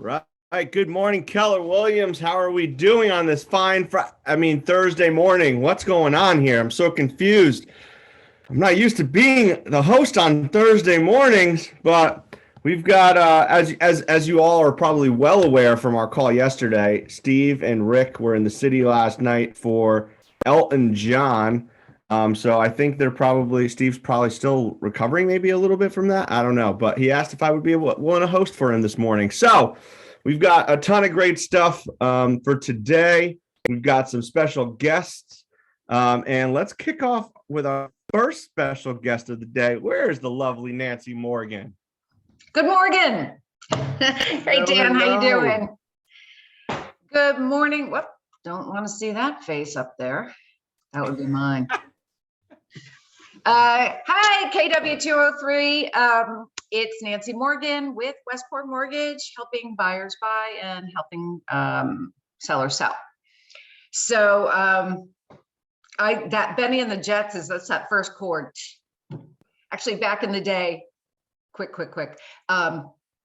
Right. Good morning, Keller Williams. How are we doing on this fine Thursday morning? What's going on here? I'm so confused. I'm not used to being the host on Thursday mornings, but we've got as you all are probably well aware from our call yesterday, Steve and Rick were in the city last night for Elton John. So I think Steve's probably still recovering maybe a little bit from that. I don't know, but he asked if I would be willing to host for him this morning. So we've got a ton of great stuff for today. We've got some special guests, and let's kick off with our first special guest of the day. Where is the lovely Nancy Morgan? Good morning. Hey, Dan, how you doing? Good morning. Whoop, don't want to see that face up there. That would be mine. Hi, KW203. It's Nancy Morgan with Westport Mortgage, helping buyers buy and helping sellers sell. So that Benny and the Jets that's that first chord. Actually, back in the day, quick.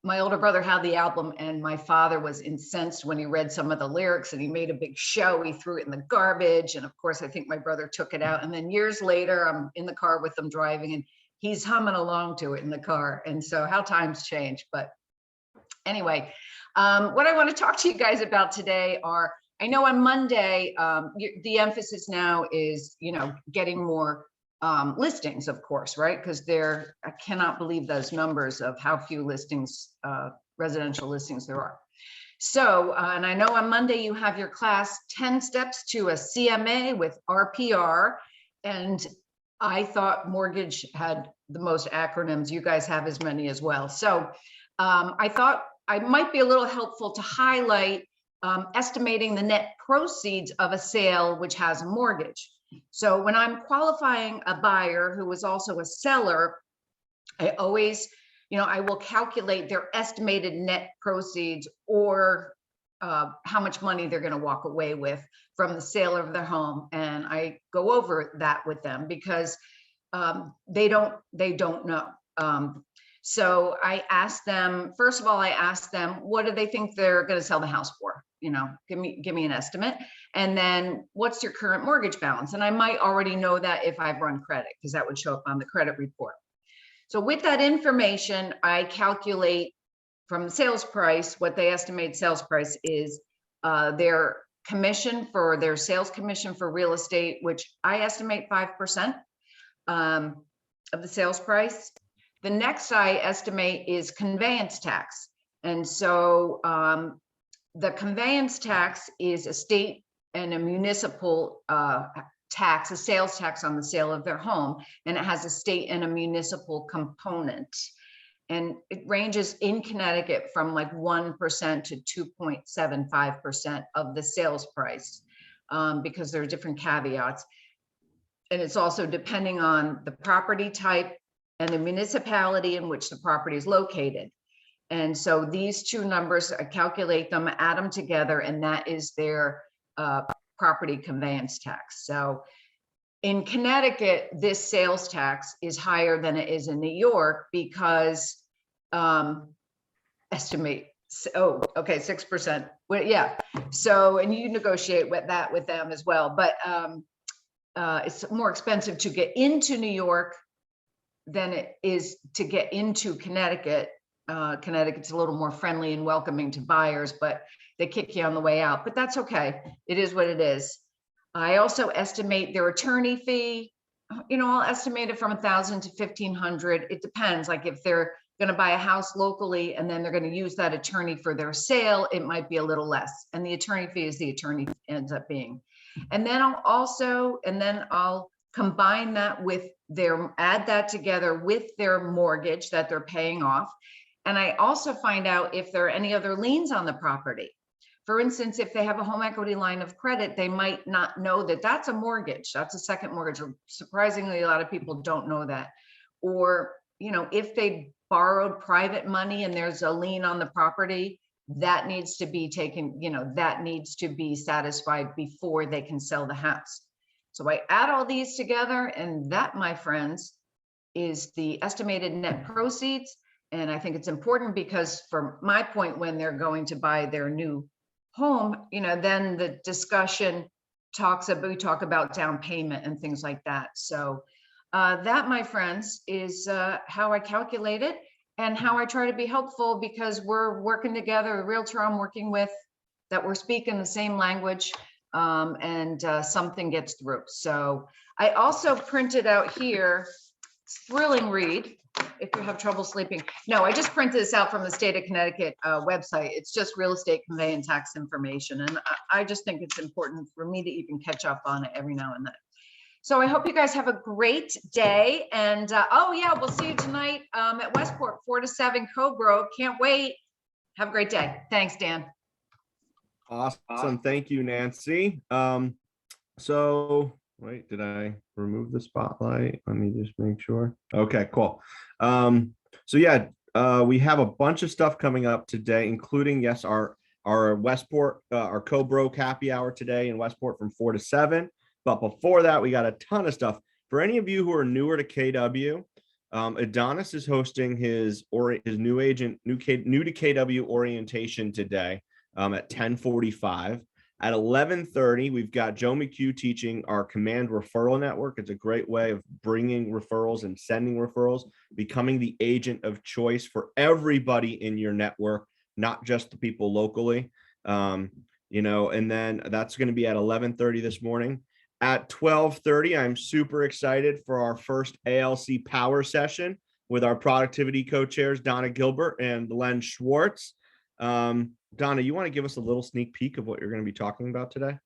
My older brother had the album, and my father was incensed when he read some of the lyrics, and he made a big show. He threw it in the garbage, and of course, I think my brother took it out. And then years later, I'm in the car with him driving, and he's humming along to it in the car. And so, how times change. But anyway, what I want to talk to you guys about today are, I know on Monday, the emphasis now is, getting more listings, of course, right? Because I cannot believe those numbers of how few listings, residential listings there are. So, and I know on Monday you have your class 10 steps to a CMA with RPR. And I thought mortgage had the most acronyms. You guys have as many as well. So I thought I might be a little helpful to highlight estimating the net proceeds of a sale which has a mortgage. So when I'm qualifying a buyer who is also a seller, I always, I will calculate their estimated net proceeds, or how much money they're going to walk away with from the sale of their home. And I go over that with them because they don't know. So I ask them, first of all, what do they think they're going to sell the house for? Give me an estimate. And then what's your current mortgage balance? And I might already know that if I've run credit, because that would show up on the credit report. So with that information, I calculate from the sales price, what they estimate sales price is, their commission for their sales commission for real estate, which I estimate 5% of the sales price. The next I estimate is conveyance tax. And so the conveyance tax is a state and a municipal tax, a sales tax on the sale of their home. And it has a state and a municipal component. And it ranges in Connecticut from like 1% to 2.75% of the sales price, because there are different caveats. And it's also depending on the property type and the municipality in which the property is located. And so these two numbers, I calculate them, add them together, and that is their property conveyance tax. So in Connecticut, this sales tax is higher than it is in New York because estimate, 6%. Well, yeah. So, and you negotiate with that with them as well, but it's more expensive to get into New York than it is to get into Connecticut. Connecticut's a little more friendly and welcoming to buyers, but they kick you on the way out, but that's okay. It is what it is. I also estimate their attorney fee. I'll estimate it from $1,000 to $1,500. It depends. Like if they're going to buy a house locally and then they're going to use that attorney for their sale, it might be a little less. And the attorney fee is the attorney ends up being. And then I'll combine that with add that together with their mortgage that they're paying off. And I also find out if there are any other liens on the property. For instance, if they have a home equity line of credit, they might not know that that's a mortgage. That's a second mortgage. Surprisingly, a lot of people don't know that. Or, if they borrowed private money and there's a lien on the property, that needs to be taken, that needs to be satisfied before they can sell the house. So I add all these together, and that, my friends, is the estimated net proceeds. And I think it's important because from my point, when they're going to buy their new home, then the discussion we talk about down payment and things like that. So that, my friends, is how I calculate it and how I try to be helpful, because we're working together, a realtor I'm working with, that we're speaking the same language, and something gets through. So I also printed out here, thrilling read, if you have trouble sleeping. No, I just printed this out from the state of Connecticut website. It's just real estate convey and tax information. And I just think it's important for me to even catch up on it every now and then. So I hope you guys have a great day. And oh yeah, we'll see you tonight at Westport, 4 to 7, Co-Bro. Can't wait. Have a great day. Thanks, Dan. Awesome. Thank you, Nancy. So wait, did I remove the spotlight? Let me just make sure. Okay, cool. So yeah, we have a bunch of stuff coming up today, including, yes, our Westport, our Co-Bro happy hour today in Westport from 4 to 7. But before that, we got a ton of stuff. For any of you who are newer to KW, Adonis is hosting his new to KW orientation today at 10:45. At 11:30, we've got Joe McHugh teaching our Command Referral Network. It's a great way of bringing referrals and sending referrals, becoming the agent of choice for everybody in your network, not just the people locally. And then that's going to be at 11:30 this morning. At 12:30, I'm super excited for our first ALC Power session with our productivity co-chairs, Donna Gilbert and Len Schwartz. Donna, you want to give us a little sneak peek of what you're going to be talking about today?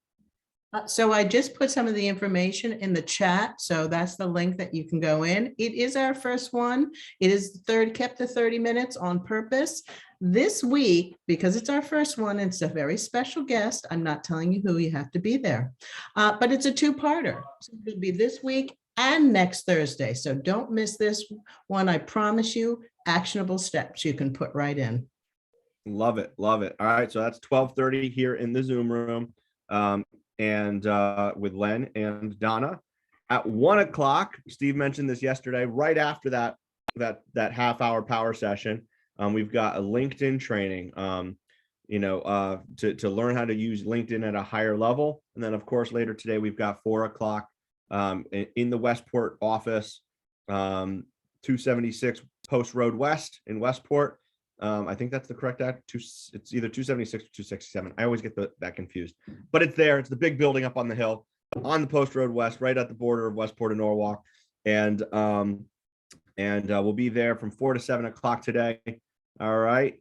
So I just put some of the information in the chat. So that's the link that you can go in. It is our first one. It is kept to 30 minutes on purpose. This week, because it's our first one, it's a very special guest. I'm not telling you who, you have to be there. But it's a two-parter. So it'll be this week and next Thursday. So don't miss this one. I promise you, actionable steps you can put right in. Love it. Love it. All right. So that's 12:30 here in the Zoom room. And with Len and Donna. At 1 o'clock, Steve mentioned this yesterday, right after that half-hour power session, we've got a LinkedIn training, to learn how to use LinkedIn at a higher level. And then, of course, later today, we've got 4 o'clock in the Westport office, 276 Post Road West in Westport. I think that's the correct it's either 276 or 267. I always get that confused, but it's there. It's the big building up on the hill on the Post Road West, right at the border of Westport and Norwalk. And we'll be there from 4 to 7 o'clock today. All right.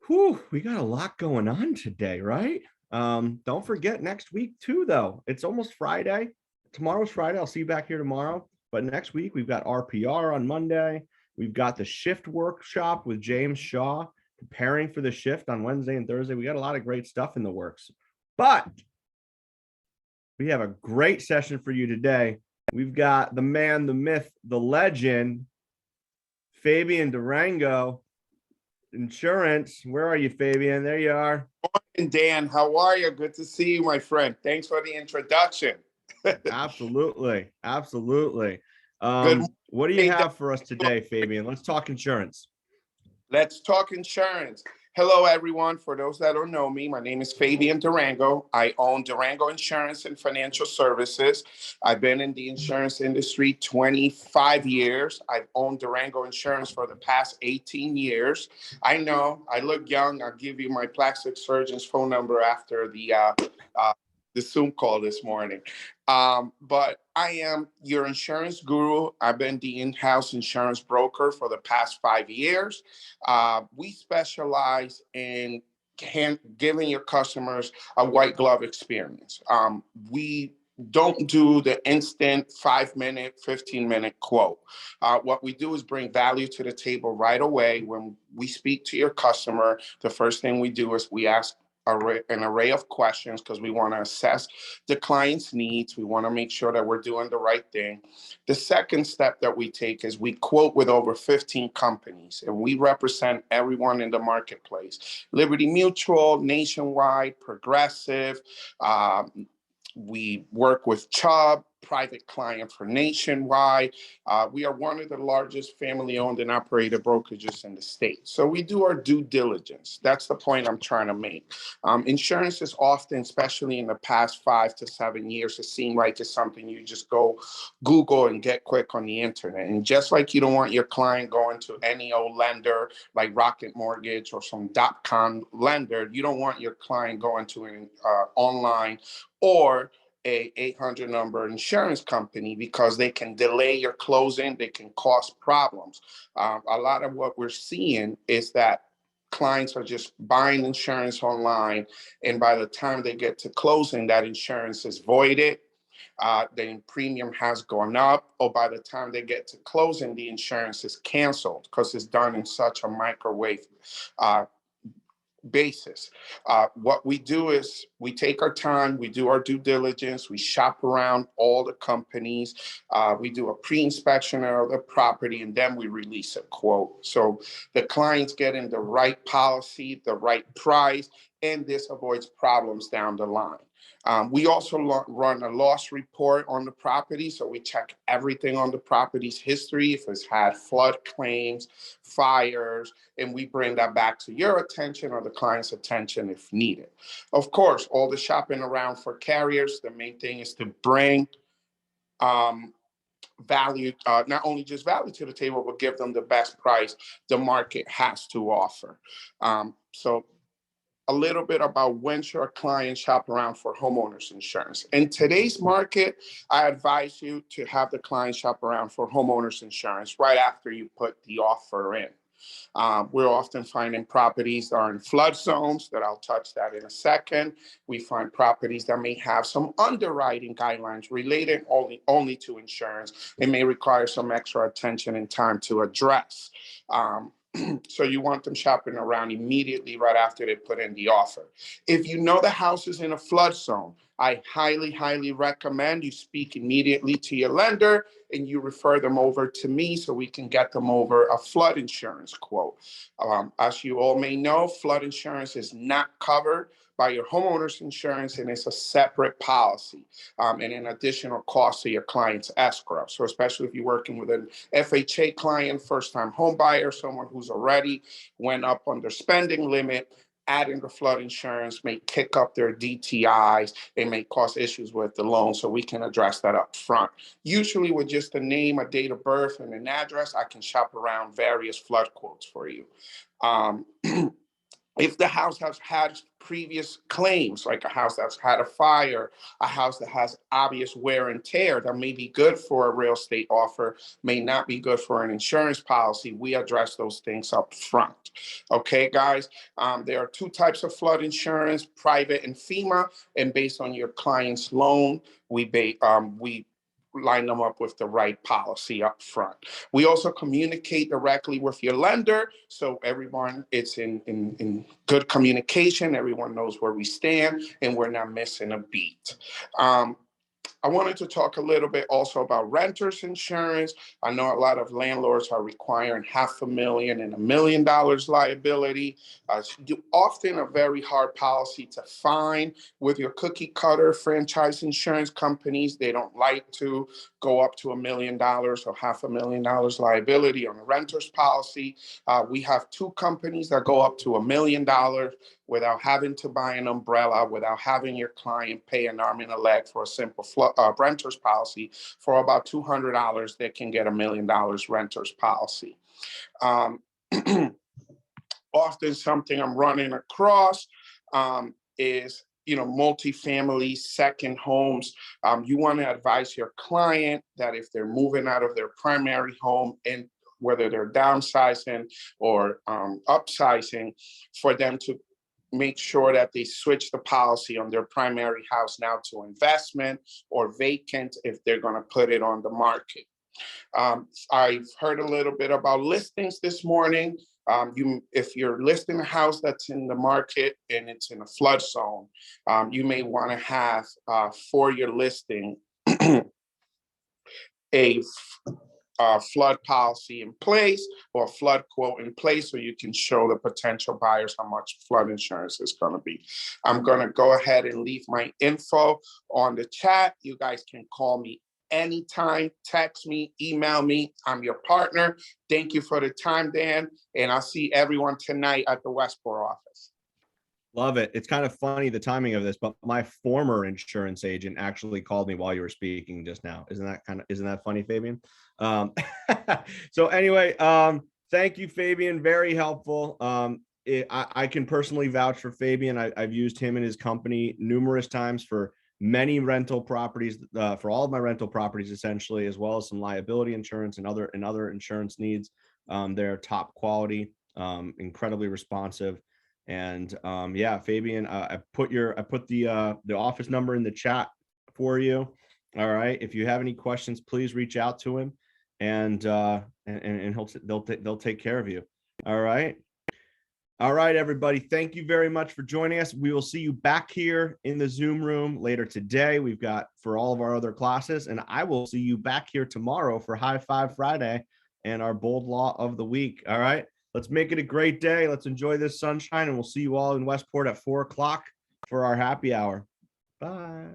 Whew, we got a lot going on today, right? Don't forget next week too, though. It's almost Friday. Tomorrow's Friday. I'll see you back here tomorrow. But next week we've got RPR on Monday. We've got the shift workshop with James Shaw, preparing for the shift on Wednesday and Thursday. We got a lot of great stuff in the works, but we have a great session for you today. We've got the man, the myth, the legend, Fabian Durango, Insurance. Where are you, Fabian? There you are. Morning, Dan. How are you? Good to see you, my friend. Thanks for the introduction. Absolutely. Absolutely. Good. What do you have for us today, Fabian? Let's talk insurance. Let's talk insurance. Hello, everyone. For those that don't know me, my name is Fabian Durango. I own Durango Insurance and Financial Services. I've been in the insurance industry 25 years. I've owned Durango Insurance for the past 18 years. I know I look young. I'll give you my plastic surgeon's phone number after the Zoom call this morning. But I am your insurance guru. I've been the in-house insurance broker for the past 5 years. We specialize in giving your customers a white glove experience. We don't do the instant 5-minute, 15-minute quote. What we do is bring value to the table right away. When we speak to your customer, the first thing we do is we ask an array of questions because we want to assess the client's needs. We want to make sure that we're doing the right thing. The second step that we take is we quote with over 15 companies, and we represent everyone in the marketplace. Liberty Mutual, Nationwide, Progressive. We work with Chubb, private client for Nationwide. We are one of the largest family-owned and operated brokerages in the state. So we do our due diligence. That's the point I'm trying to make. Insurance is often, especially in the past 5 to 7 years, it seems like it's something you just go Google and get quick on the internet. And just like you don't want your client going to any old lender like Rocket Mortgage or some .com lender, you don't want your client going to an online or a 800 number insurance company, because they can delay your closing, they can cause problems. A lot of what we're seeing is that clients are just buying insurance online, and by the time they get to closing, that insurance is voided. The premium has gone up, or by the time they get to closing, the insurance is canceled because it's done in such a microwave basis. What we do is we take our time, we do our due diligence, we shop around all the companies, we do a pre-inspection of the property, and then we release a quote. So the client's getting the right policy, the right price, and this avoids problems down the line. We also run a loss report on the property. So we check everything on the property's history, if it's had flood claims, fires, and we bring that back to your attention or the client's attention if needed. Of course, all the shopping around for carriers, the main thing is to bring value, not only just value to the table, but give them the best price the market has to offer. So a little bit about when should a client shop around for homeowners insurance. In today's market, I advise you to have the client shop around for homeowners insurance right after you put the offer in. We're often finding properties that are in flood zones, that I'll touch that in a second. We find properties that may have some underwriting guidelines related only to insurance. It may require some extra attention and time to address. So you want them shopping around immediately right after they put in the offer. If you know the house is in a flood zone, I highly, highly recommend you speak immediately to your lender and you refer them over to me so we can get them over a flood insurance quote. As you all may know, flood insurance is not covered by your homeowner's insurance, and it's a separate policy and an additional cost to your client's escrow. So especially if you're working with an FHA client, first-time home buyer, someone who's already went up on their spending limit, adding the flood insurance may kick up their DTIs. It may cause issues with the loan, so we can address that up front. Usually with just a name, a date of birth, and an address, I can shop around various flood quotes for you. If the house has had previous claims, like a house that's had a fire, a house that has obvious wear and tear, that may be good for a real estate offer, may not be good for an insurance policy, we address those things up front. Okay, guys, there are 2 types of flood insurance, private and FEMA, and based on your client's loan, we line them up with the right policy up front. We also communicate directly with your lender, so everyone it's in good communication. Everyone knows where we stand, and we're not missing a beat. I wanted to talk a little bit also about renters insurance. I know a lot of landlords are requiring $500,000 and $1 million liability. Often a very hard policy to find with your cookie cutter franchise insurance companies. They don't like to go up to $1 million or $500,000 liability on a renter's policy. We have 2 companies that go up to $1 million without having to buy an umbrella, without having your client pay an arm and a leg for a simple renter's policy. For about $200, they can get $1 million renter's policy. Often something I'm running across is multifamily second homes. You want to advise your client that if they're moving out of their primary home, and whether they're downsizing or upsizing, for them to make sure that they switch the policy on their primary house now to investment or vacant if they're going to put it on the market. I've heard a little bit about listings this morning. If you're listing a house that's in the market and it's in a flood zone, you may want to have for your listing a flood policy in place or a flood quote in place, so you can show the potential buyers how much flood insurance is going to be. I'm going to go ahead and leave my info on the chat. You guys can call me anytime. Text me, email me. I'm your partner. Thank you for the time, Dan. And I'll see everyone tonight at the Westport office. Love it. It's kind of funny, the timing of this, but my former insurance agent actually called me while you were speaking just now. Isn't that funny, Fabian? So anyway, thank you, Fabian. Very helpful. I can personally vouch for Fabian. I've used him and his company numerous times for many rental properties, for all of my rental properties, essentially, as well as some liability insurance and other insurance needs. They're top quality, incredibly responsive. And yeah, Fabian, I put the office number in the chat for you. All right. If you have any questions, please reach out to him, and they'll take care of you. All right. All right, everybody. Thank you very much for joining us. We will see you back here in the Zoom room later today. We've got for all of our other classes, and I will see you back here tomorrow for High Five Friday and our bold law of the week. All right. Let's make it a great day. Let's enjoy this sunshine, and we'll see you all in Westport at 4 o'clock for our happy hour. Bye.